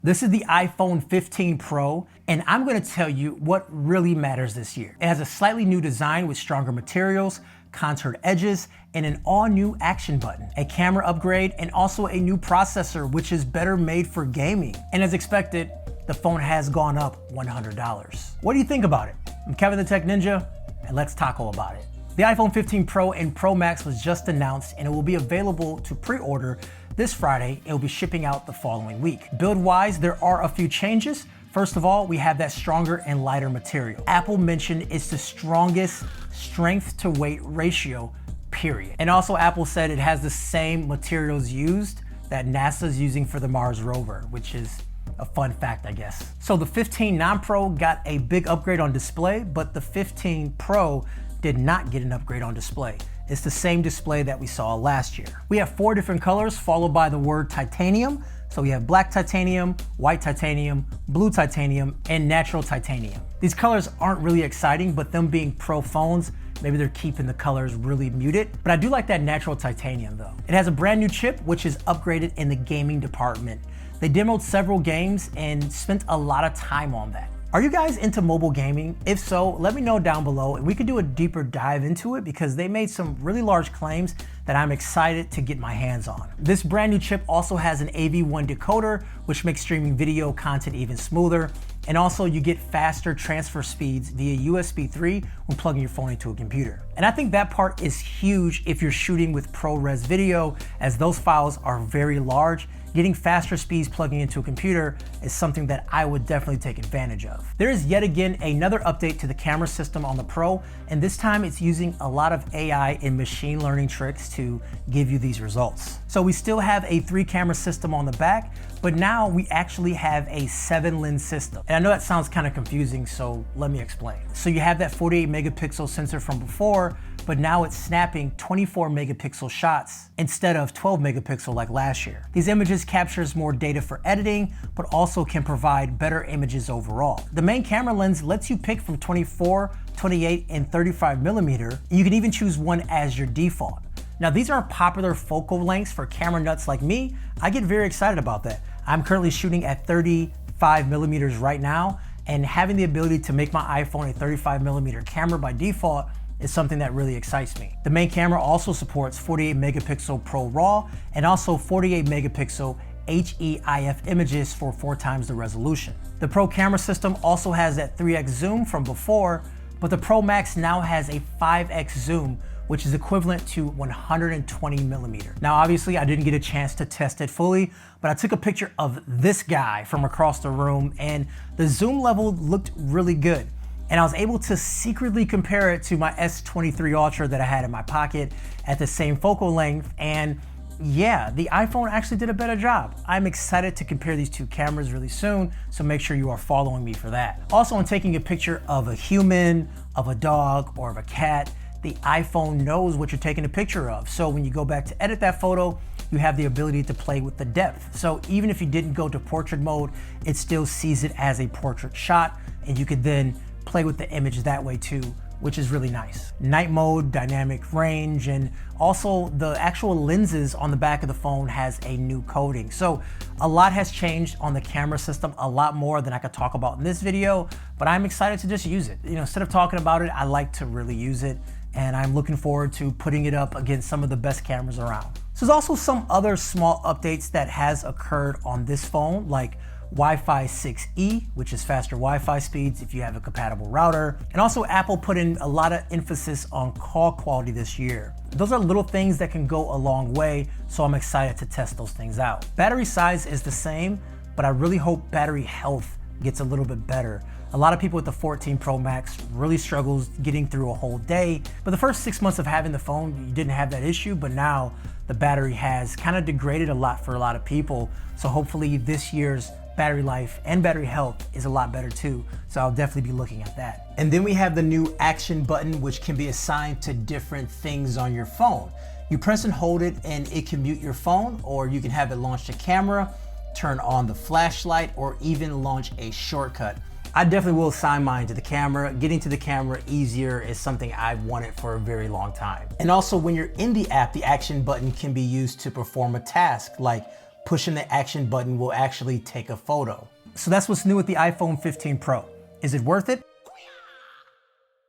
This is the iPhone 15 Pro, and I'm going to tell you what really matters this year. It has a slightly new design with stronger materials, contoured edges, and an all-new action button, a camera upgrade, and also a new processor, which is better made for gaming. And as expected, the phone has gone up $100. What do you think about it? I'm Kevin the Tech Ninja, and let's talk all about it. The iPhone 15 Pro and Pro Max was just announced, and it will be available to pre-order this Friday. It will be shipping out the following week. Build-wise, there are a few changes. First of all, we have that stronger and lighter material. Apple mentioned it's the strongest strength to weight ratio, period. And also Apple said it has the same materials used that NASA's using for the Mars rover, which is a fun fact, I guess. So the 15 non-Pro got a big upgrade on display, but the 15 Pro did not get an upgrade on display. It's the same display that we saw last year. We have 4 different colors followed by the word titanium. So we have black titanium, white titanium, blue titanium, and natural titanium. These colors aren't really exciting, but them being Pro phones, maybe they're keeping the colors really muted. But I do like that natural titanium though. It has a brand new chip, which is upgraded in the gaming department. They demoed several games and spent a lot of time on that. Are you guys into mobile gaming? If so, let me know down below and we can do a deeper dive into it because they made some really large claims that I'm excited to get my hands on. This brand new chip also has an AV1 decoder, which makes streaming video content even smoother. And also you get faster transfer speeds via USB 3 when plugging your phone into a computer. And I think that part is huge if you're shooting with ProRes video, as those files are very large. Getting faster speeds plugging into a computer is something that I would definitely take advantage of. There is yet again another update to the camera system on the Pro, and this time it's using a lot of AI and machine learning tricks to give you these results. So we still have a 3-camera system on the back, but now we actually have a 7-lens system. And I know that sounds kind of confusing, so let me explain. So you have that 48 megapixel sensor from before, but now it's snapping 24 megapixel shots instead of 12 megapixel like last year. These images captures more data for editing, but also can provide better images overall. The main camera lens lets you pick from 24, 28, and 35 millimeter. You can even choose one as your default. Now these aren't popular focal lengths for camera nuts like me. I get very excited about that. I'm currently shooting at 35 millimeters right now, and having the ability to make my iPhone a 35 millimeter camera by default is something that really excites me. The main camera also supports 48 megapixel Pro RAW and also 48 megapixel HEIF images for 4 times the resolution. The Pro camera system also has that 3x zoom from before, but the Pro Max now has a 5x zoom, which is equivalent to 120 millimeter. Now, obviously I didn't get a chance to test it fully, but I took a picture of this guy from across the room and the zoom level looked really good. And I was able to secretly compare it to my S23 Ultra that I had in my pocket at the same focal length. And yeah, the iPhone actually did a better job. I'm excited to compare these two cameras really soon, so make sure you are following me for that. Also, when taking a picture of a human, of a dog, or of a cat, the iPhone knows what you're taking a picture of. So when you go back to edit that photo, you have the ability to play with the depth. So even if you didn't go to portrait mode, it still sees it as a portrait shot, and you could then play with the image that way too, which is really nice. Night mode, dynamic range, and also the actual lenses on the back of the phone has a new coating. So a lot has changed on the camera system, a lot more than I could talk about in this video, but I'm excited to just use it. You know, instead of talking about it, I like to really use it, and I'm looking forward to putting it up against some of the best cameras around. So there's also some other small updates that has occurred on this phone, like Wi-Fi 6E, which is faster Wi-Fi speeds if you have a compatible router. And also Apple put in a lot of emphasis on call quality this year. Those are little things that can go a long way, so I'm excited to test those things out. Battery size is the same, but I really hope battery health gets a little bit better. A lot of people with the 14 Pro Max really struggles getting through a whole day, but the first 6 months of having the phone, you didn't have that issue, but now the battery has kind of degraded a lot for a lot of people. So hopefully this year's battery life and battery health is a lot better too. So I'll definitely be looking at that. And then we have the new action button, which can be assigned to different things on your phone. You press and hold it and it can mute your phone, or you can have it launch a camera, turn on the flashlight, or even launch a shortcut. I definitely will assign mine to the camera. Getting to the camera easier is something I've wanted for a very long time. And also when you're in the app, the action button can be used to perform a task like pushing the action button will actually take a photo. So that's what's new with the iPhone 15 Pro. Is it worth it?